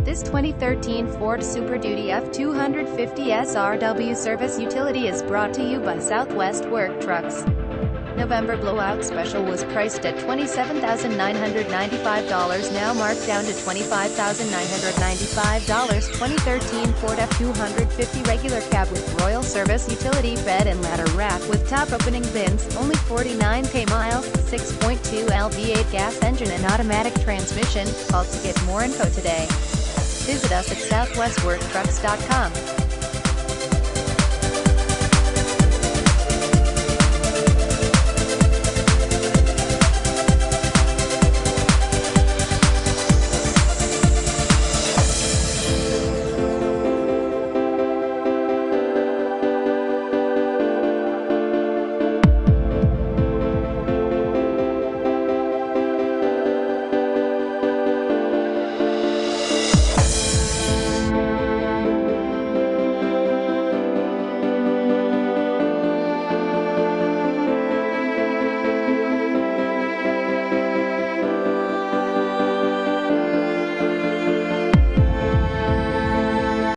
This 2013 Ford Super Duty F-250 SRW service utility is brought to you by Southwest Work Trucks. November blowout special was priced at $27,995, now marked down to $25,995. 2013 Ford F-250 regular cab with Royal Service utility bed and ladder rack with top opening bins, only 49k miles, 6.2 L V8 gas engine and automatic transmission. Call to get more info today. Visit us at southwestworktrucks.com.